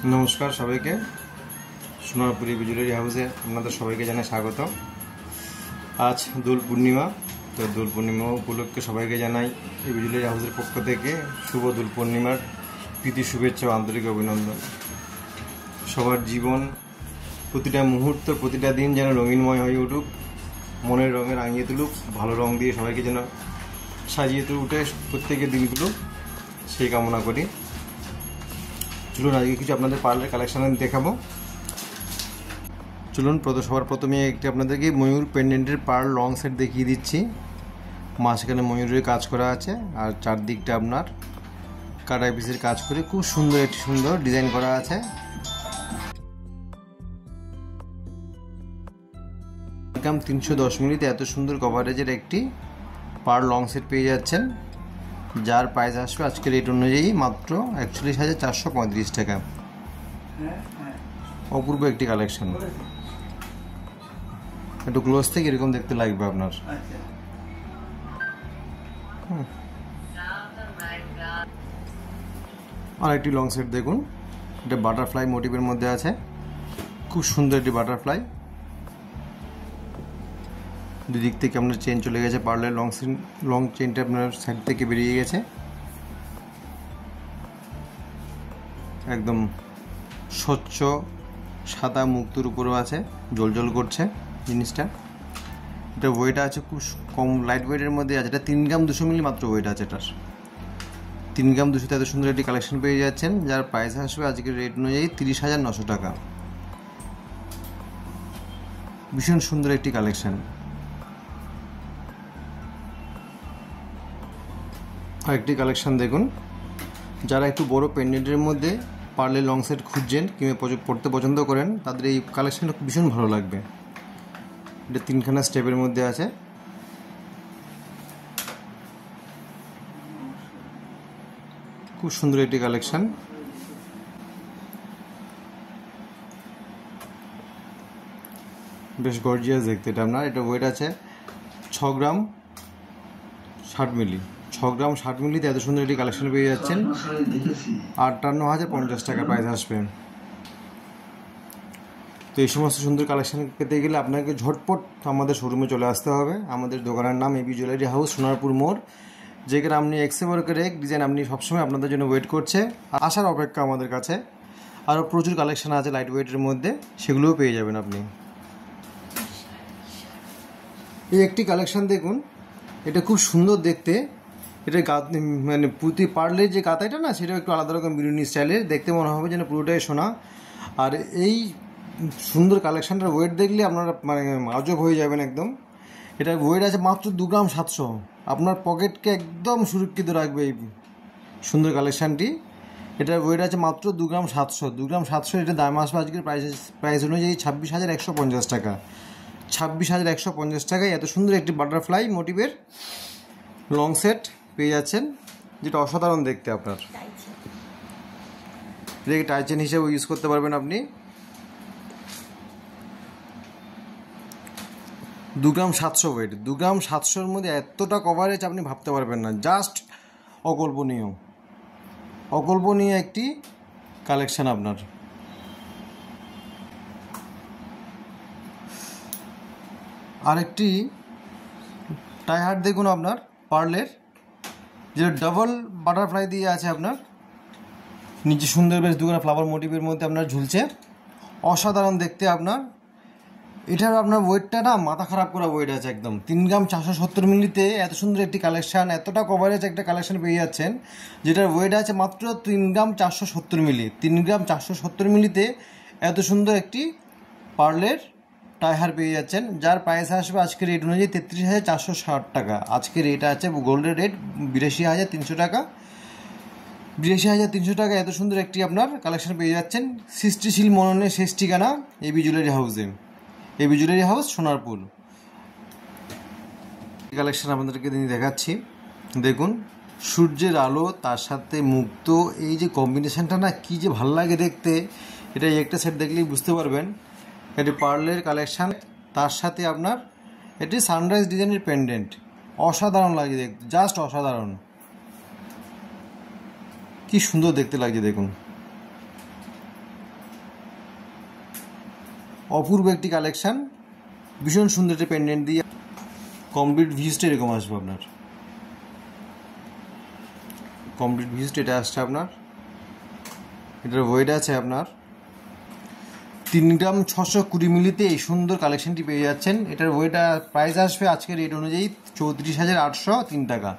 नमस्कार सबाइके सोनारपुरी जुएलारि हाउसे आपनादेर सबाइके जानाई स्वागत। आज दोल पूर्णिमा, तो दोल पूर्णिमा उपलक्षे सबाइके जानाई এই जुएलारि हाउसेर पक्ष थेके शुभ दोल पूर्णिमार प्रীতি शुभेच्छा ও आंतरिक अभिनंदन। सबार जीवन प्रतिटा मुहूर्त प्रतिटा दिन जेन रंगीनमय हये उठुक, मनेर रंगे रांगिए तुलुक, भालो रंग दिए सबाइके जेन साजिए उठे प्रत्येकेर दिनगुलो सेई कामना करी। चलुन आज কিছু আপনাদের পার্লের কালেকশন দেখাবো। চলুন সবার প্রথমে একটি আপনাদেরকে ময়ূর পেন্ডেন্টের পার্ল লং সেট দেখিয়ে দিচ্ছি। মাঝখানে ময়ূরের কাজ করা আছে আর চারদিকটা আপনার কাটাই পিসের কাজ করে খুব সুন্দর একটি সুন্দর ডিজাইন করা আছে। দাম 310 মিলিতে এত সুন্দর কভারেজের একটি পার্ল লং সেট পেয়ে যাচ্ছেন, যার প্রাইস আসবে আজকে রেট অনুযায়ী মাত্র 41,435 টাকা। অপূর্ব একটি কালেকশন, একটু ক্লোজ থেকে এরকম দেখতে লাগবে আপনার। আর একটি লং সেট দেখুন, এটা বাটারফ্লাই মোটিভের মধ্যে আছে, খুব সুন্দর একটি বাটারফ্লাই। দুদিক থেকে আপনার চেন চলে গেছে, পার্লের লং চেনটা আপনার সাইড থেকে বেরিয়ে গেছে, একদম স্বচ্ছ সাদা মুক্তোর উপরেও আছে, জলজল করছে জিনিসটা। এটা ওয়েট আছে খুব কম, লাইট ওয়েটের মধ্যে আছে, এটা 3 গ্রাম 200 মিলি মাত্র ওয়েট আছে এটার। 3 গ্রাম 200 এত সুন্দর একটি কালেকশন পেয়ে যাচ্ছেন, যার প্রাইস আসবে আজকের রেট অনুযায়ী 30,900 টাকা। ভীষণ সুন্দর একটি কালেকশন। আরেকটি কালেকশন দেখুন, যারা একটু বড় পেন্ডেন্টের মধ্যে পার্লের লং সেট খুঁজছেন কিংবা পড়তে পছন্দ করেন, তাদের এই কালেকশনটা ভীষণ ভালো লাগবে। এটা 3খানা স্টেপের মধ্যে আছে, খুব সুন্দর একটি কালেকশন। বেশ গর্জিয়াস দেখতে এটা আপনার। এটা ওয়েট আছে 6 গ্রাম 60 মিলি। 6 গ্রাম 60 মিলিতে এত সুন্দর একটি কালেকশন পেয়ে যাচ্ছেন, 58,050 টাকা প্রাইস আসবে। তো এই সমস্ত সুন্দর কালেকশন পেতে গেলে আপনাকে ঝটপট আমাদের শোরুমে চলে আসতে হবে। আমাদের দোকানের নাম এবি জুয়েলারি হাউস, সোনারপুর মোড়, যেখানে আপনি এক্সেবরকের এক ডিজাইন আপনি সবসময় আপনাদের জন্য ওয়েট করছে, আসার অপেক্ষা আমাদের কাছে। আরও প্রচুর কালেকশন আছে লাইট ওয়েটের মধ্যে, সেগুলোও পেয়ে যাবেন আপনি। এই একটি কালেকশন দেখুন, এটা খুব সুন্দর দেখতে। এটা মানে পুঁতি পার্লের যে কাতাইটা না, সেটা একটু আলাদা রকম বিরুনি স্টাইলের দেখতে মনে হবে যেন পুরোটাই সোনা। আর এই সুন্দর কালেকশানটার ওয়েট দেখলে আপনারা মানে আজব হয়ে যাবেন একদম। এটার ওয়েট আছে মাত্র 2 গ্রাম 700, আপনার পকেটকে একদম সুরক্ষিত রাখবে এই সুন্দর কালেকশানটি। এটার ওয়েট আছে মাত্র 2 গ্রাম 700। 2 গ্রাম 700 এটা দাম আসবে আজকের প্রাইস অনুযায়ী 26,150 টাকা। 26,150 টাকায় এত সুন্দর একটি বাটারফ্লাই মোটিভের লং সেট পেয়ে যাচ্ছেন, যেটা অসাধারণ দেখতে। আপনার এটাকে টাইচেন হিসেবে ইউজ করতে পারবেন আপনি। 2 গ্রাম 700 ওয়েট, 2 গ্রাম 700-র মধ্যে এতটা কভারেজ আপনি ভাবতে পারবেন না, জাস্ট অকল্পনীয়। অকল্পনীয় একটি কালেকশন আপনার। আরেকটি টাই হার্ট দেখুন আপনার পার্লের, যেটা ডাবল বাটারফ্লাই দিয়ে আছে আপনার, নিচে সুন্দর বেশ 2খানা ফ্লাওয়ার মোটিভের মধ্যে আপনার ঝুলছে, অসাধারণ দেখতে আপনার। এটার আপনার ওয়েটটা না মাথা খারাপ করা ওয়েট আছে একদম। 3 গ্রাম 470 মিলিতে এত সুন্দর একটি কালেকশান, এতটা কভারেজ একটা কালেকশান পেয়ে যাচ্ছেন, যেটার ওয়েট আছে মাত্র 3 গ্রাম 470 মিলি। 3 গ্রাম 470 মিলিতে এত সুন্দর একটি পার্লের টাইহার পেয়ে যাচ্ছেন, যার প্রাইস আসবে আজকের রেট অনুযায়ী 33,460 টাকা। আজকের রেট আছে গোল্ডের রেট 82,300 টাকা। 82,300 টাকা এত সুন্দর একটি আপনার কালেকশন পেয়ে যাচ্ছেন। সৃষ্টিশীল মননের শেষ ঠিকানা এবি জুয়েলারি হাউসে, AB jewellery house Sonarpur. Collection আপনাদেরকে দেখাচ্ছি, দেখুন সূর্যের আলো তার সাথে মুক্ত, এই যে কম্বিনেশনটা না কি যে ভালো লাগে দেখতে। এটা একটা সেট দেখলেই বুঝতে পারবেন। এটি পার্লের কালেকশান, তার সাথে আপনার এটি সানরাইজ ডিজাইনের পেন্ডেন্ট, অসাধারণ লাগে দেখতে, জাস্ট অসাধারণ। কি সুন্দর দেখতে লাগছে দেখুন। অপূর্ব একটি কালেকশান, ভীষণ সুন্দর একটি পেন্ডেন্ট দিয়ে কমপ্লিট ভিউজটা এরকম আসবে আপনার। কমপ্লিট ভিউজটা এটা আসছে আপনার। এটার ওয়েট আছে আপনার 3 গ্রাম 620 মিলিতে এই সুন্দর কালেকশনটি পেয়ে যাচ্ছেন। এটার ওয়েট প্রাইস আসবে আজকের রেট অনুযায়ী 34,803 টাকা।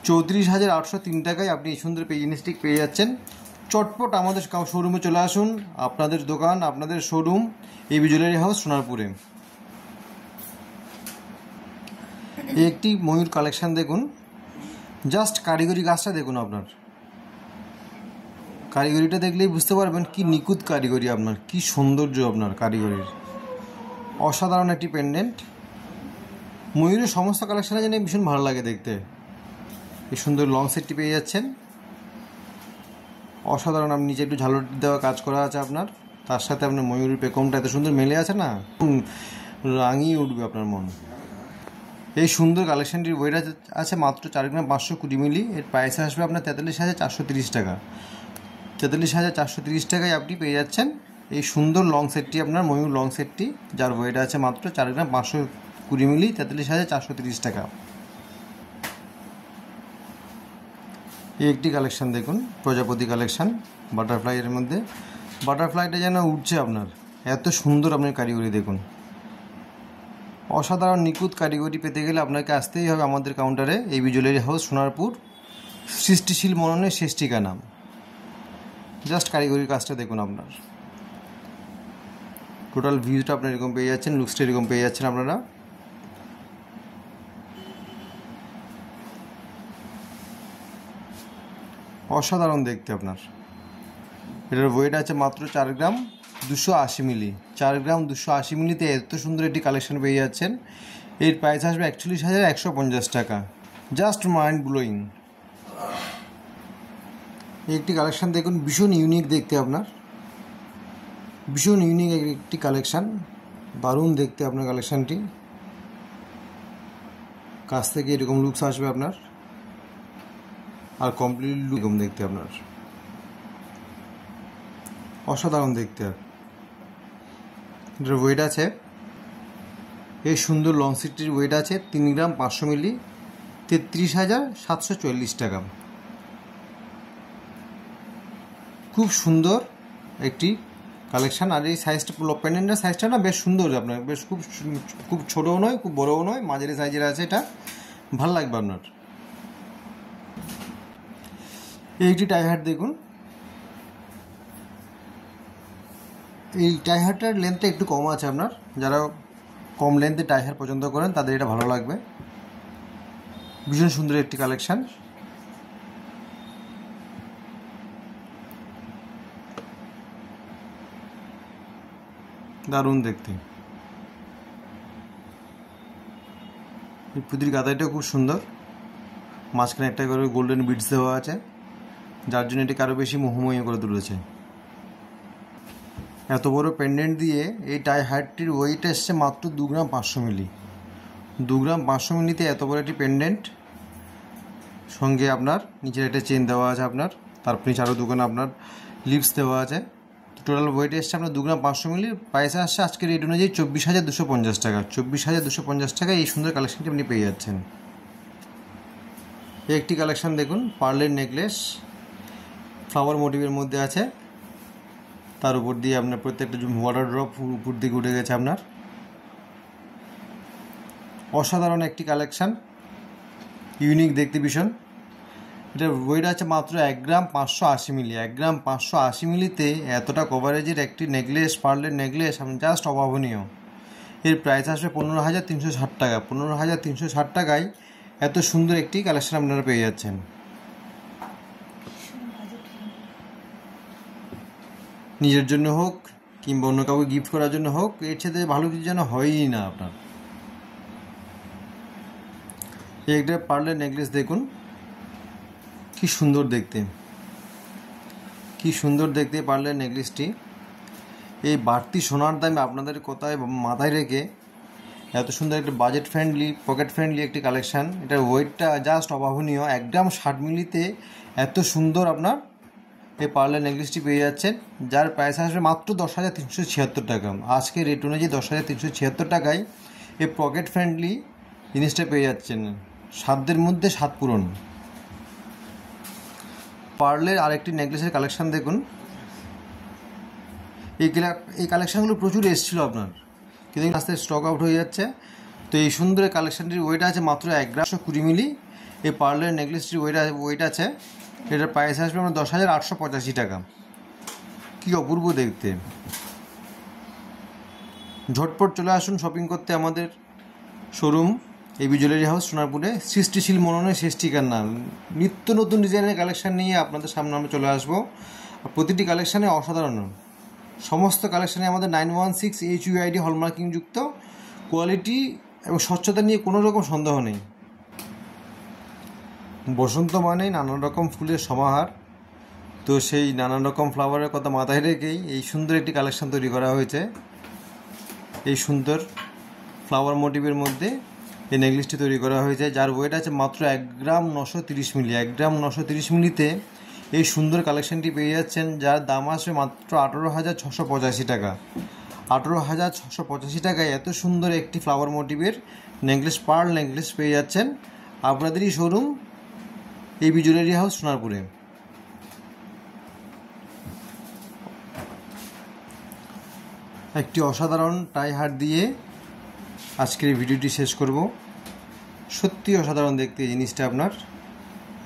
34,803 টাকায় আপনি এই সুন্দর জিনিসটি পেয়ে যাচ্ছেন। চটপট আমাদের শোরুমে চলে আসুন। আপনাদের দোকান, আপনাদের শোরুম এবি জুয়েলারি হাউস, সোনারপুরে। এই একটি ময়ূর কালেকশন দেখুন, জাস্ট কারিগরি কাজটা দেখুন। আপনার কারিগরিটা দেখলেই বুঝতে পারবেন কি নিখুঁত কারিগরি, আপনার কি সৌন্দর্য আপনার কারিগরির। অসাধারণ একটি পেন্ডেন্ট। ময়ূরের সমস্ত কালেকশানে যেন ভীষণ ভালো লাগে দেখতে। এই সুন্দর লং সেটটি পেয়ে যাচ্ছেন, অসাধারণ। আপনি নিচে একটু ঝালর দেওয়া কাজ করা আছে আপনার, তার সাথে আপনার ময়ূরের পেখমটা এত সুন্দর মেলে আছে না, রাঙিয়ে উঠবে আপনার মন। এই সুন্দর কালেকশানটির ওয়েট আছে মাত্র 4 গ্রাম 520 মিলি। এর প্রাইস আসবে আপনার 43,430 টাকা। 43,430 টাকায় আপনি পেয়ে যাচ্ছেন এই সুন্দর লং সেটটি, আপনার ময়ূর লং সেটটি, যার ওয়েট আছে মাত্র 4 গ্রাম 520 মিলি, 43,430 টাকা। এই একটি কালেকশান দেখুন, প্রজাপতি কালেকশান, বাটারফ্লাইয়ের মধ্যে। বাটারফ্লাইটা যেন উঠছে আপনার, এত সুন্দর আপনার কারিগরি দেখুন। অসাধারণ নিখুঁত কারিগরি পেতে গেলে আপনাকে আসতেই হবে আমাদের কাউন্টারে, এবি জুয়েলারি হাউস, সোনারপুর। সৃষ্টিশীল মননের শেষ ঠিকানা। জাস্ট কারিগরির কাজটা দেখুন আপনার। টোটাল ভিউজটা আপনার এরকম পেয়ে যাচ্ছেন, লুকসটা এরকম পেয়ে যাচ্ছেন আপনারা। অসাধারণ দেখতে আপনার। এটার ওয়েট আছে মাত্র 4 গ্রাম 280 মিলি। 4 গ্রাম 280 মিলিতে এত সুন্দর একটি কালেকশন পেয়ে যাচ্ছেন। এর প্রাইস আসবে 41,150 টাকা। Just mind blowing. একটি কালেকশান দেখুন, ভীষণ ইউনিক দেখতে আপনার, ভীষণ ইউনিক একটি কালেকশান, দারুণ দেখতে আপনার কালেকশানটি। কাছ থেকে এরকম লুকস আসবে আপনার, আর কমপ্লিট লুক এরকম দেখতে আপনার, অসাধারণ দেখতে। এটার ওয়েট আছে, এই সুন্দর লং সেটটির ওয়েট আছে 3 গ্রাম 500 মিলি, 33,740 টাকা। খুব সুন্দর একটি কালেকশান। আর এই সাইজটা, পেন্ডেন্টের সাইজটা না বেশ সুন্দর আপনার, বেশ খুব ছোটোও নয়, খুব বড়োও নয়, মাঝারি সাইজের আছে। এটা ভালো লাগবে আপনার। এই একটি টাই হার্ট দেখুন। এই টাই হার্টটার লেন্থটা একটু কম আছে আপনার, যারা কম লেন্থে টাই হার্ট পছন্দ করেন তাদের এটা ভালো লাগবে। ভীষণ সুন্দর একটি কালেকশান। দারুণ দেখতে। এই পুঁতির গাদাইটাও খুব সুন্দর, মাঝখানে একটা করে গোল্ডেন বিডস দেওয়া আছে, যার জন্য এটিকে আরও বেশি মোহময় করে তুলেছে। এত বড় পেন্ডেন্ট দিয়ে এই টাই হার্টটির ওয়েট এসছে মাত্র 2 গ্রাম 500 মিলি। 2 গ্রাম 500 মিলিতে এত বড় একটি পেন্ডেন্ট, সঙ্গে আপনার নিচের একটা চেন দেওয়া আছে আপনার, তারপর নিচে আরও দোকানে আপনার লিপস দেওয়া আছে। টোটাল ওয়েট এসছে আপনার 2 গ্রাম 500 মিলি। প্রাইসে আসছে আজকের রেট অনুযায়ী 24,250 টাকা। 24,250 টাকায় এই সুন্দর কালেকশনটি আপনি পেয়ে যাচ্ছেন। এই একটি কালেকশান দেখুন, পার্লের নেকলেস, ফ্লাওয়ার মোটিভের মধ্যে আছে, তার উপর দিয়ে আপনার প্রত্যেকটা ওয়াটার ড্রপ উপর দিকে উঠে গেছে আপনার। অসাধারণ একটি কালেকশান, ইউনিক দেখতে ভীষণ। এটার ওয়েট আছে মাত্র 1 গ্রাম 580 মিলি। 1 গ্রাম 580 মিলিতে এতটা কভারেজের একটি নেকলেস, পার্লের নেকলেস, জাস্ট অভাবনীয়। এর প্রাইস আসবে 15,360 টাকা। 15,360 টাকায় এত সুন্দর একটি কালেকশান আপনারা পেয়ে যাচ্ছেন। নিজের জন্য হোক কিংবা অন্য কাউকে গিফট করার জন্য হোক, এর সাথে ভালো কিছু যেন হয়ই না আপনার। এই একটা পার্লের নেকলেস দেখুন, কি সুন্দর দেখতে, কি সুন্দর দেখতে পার্লের নেকলেসটি। এই বাড়তি সোনার দামে আপনাদের কোথায় মাথায় রেখে এত সুন্দর একটা বাজেট ফ্রেন্ডলি, পকেট ফ্রেন্ডলি একটি কালেকশান। এটার ওয়েটটা জাস্ট অভাবনীয়। 1 গ্রাম 60 মিলিতে এত সুন্দর আপনার এই পার্লের নেকলেসটি পেয়ে যাচ্ছেন, যার প্রাইস আসবে মাত্র 10,376 টাকা। আজকে রেট অনুযায়ী 10,376 টাকায় এই পকেট ফ্রেন্ডলি জিনিসটা পেয়ে যাচ্ছেন। সাধ্যের মধ্যে স্বাদ পূরণ। পার্লের আরেকটি নেকলেসের কালেকশান দেখুন। এই কালেকশানগুলো প্রচুর এসেছিলো আপনার, কিন্তু আস্তে স্টক আউট হয়ে যাচ্ছে। তো এই সুন্দর কালেকশানটির ওয়েট আছে মাত্র 1 গ্রাম 120 মিলি। এই পার্লের নেকলেসটির ওয়েট আছে, এটার প্রাইস আসবে আমরা 10,885 টাকা। কী অপূর্ব দেখতে। ঝটপট চলে আসুন শপিং করতে আমাদের শোরুম এবি জুয়েলারি হাউস সোনারপুরে। সৃষ্টিশীল মননে শেষ ঠিকানা। নিত্য নতুন ডিজাইনের কালেকশান নিয়ে আপনাদের সামনে আমরা চলে আসবো। প্রতিটি কালেকশানে অসাধারণ। সমস্ত কালেকশানে আমাদের 916 HUID হলমার্কিংযুক্ত। কোয়ালিটি এবং স্বচ্ছতা নিয়ে কোনো রকম সন্দেহ নেই। বসন্ত মানেই নানান রকম ফুলের সমাহার। তো সেই নানান রকম ফ্লাওয়ারের কথা মাথায় রেখেই এই সুন্দর একটি কালেকশান তৈরি করা হয়েছে। এই সুন্দর ফ্লাওয়ার মোটিভের মধ্যে এই নেকলেসটি তৈরি করা হয়েছে, যার ওয়েট আছে মাত্র 1 গ্রাম 930 মিলি। 1 গ্রাম 930 মিলিতে এই সুন্দর কালেকশানটি পেয়ে যাচ্ছেন, যার দাম আসবে মাত্র 18,685 টাকা। 18,685 টাকায় এত সুন্দর একটি ফ্লাওয়ার মোটিভের নেকলেস, পার্ল নেকলেস পেয়ে যাচ্ছেন আপনাদেরই শোরুম এবি জুয়েলারি হাউস সোনারপুরে। একটি অসাধারণ টাই হার দিয়ে আজকের এই ভিডিওটি শেষ করব। সত্যি অসাধারণ দেখতে এই জিনিসটা আপনার।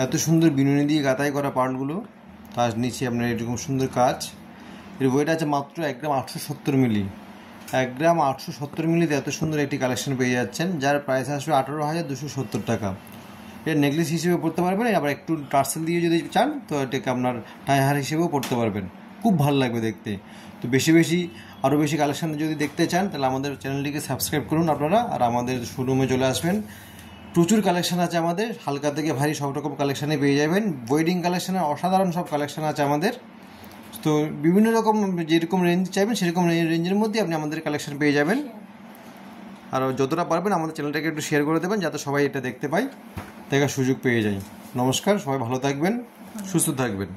এত সুন্দর বিনুনি দিয়ে গাঁথাই করা পার্লগুলো, তার নিচে আপনার এরকম সুন্দর কাজ। এর ওয়েট আছে মাত্র 1 গ্রাম 870 মিলি। 1 গ্রাম 870 মিলিতে এত সুন্দর একটি কালেকশন পেয়ে যাচ্ছেন, যার প্রাইস আসবে 18,270 টাকা। এর নেকলেস হিসেবে পড়তে পারবেন, আবার একটু টার্সেল দিয়ে যদি চান তো এটাকে আপনার টাই হার হিসেবেও পড়তে পারবেন। খুব ভালো লাগবে দেখতে। তো আরও বেশি কালেকশান যদি দেখতে চান তাহলে আমাদের চ্যানেলটিকে সাবস্ক্রাইব করুন আপনারা, আর আমাদের শোরুমে চলে আসবেন। প্রচুর কালেকশান আছে আমাদের, হালকা থেকে ভারী সব রকম কালেকশানে পেয়ে যাবেন। ওয়েডিং কালেকশানের অসাধারণ সব কালেকশান আছে আমাদের। তো বিভিন্ন রকম যেরকম রেঞ্জ চাইবেন সেরকম রেঞ্জের মধ্যে আপনি আমাদের কালেকশান পেয়ে যাবেন। আর যতটা পারবেন আমাদের চ্যানেলটাকে একটু শেয়ার করে দেবেন, যাতে সবাই এটা দেখতে পায়, দেখার সুযোগ পেয়ে যায়। নমস্কার, সবাই ভালো থাকবেন, সুস্থ থাকবেন।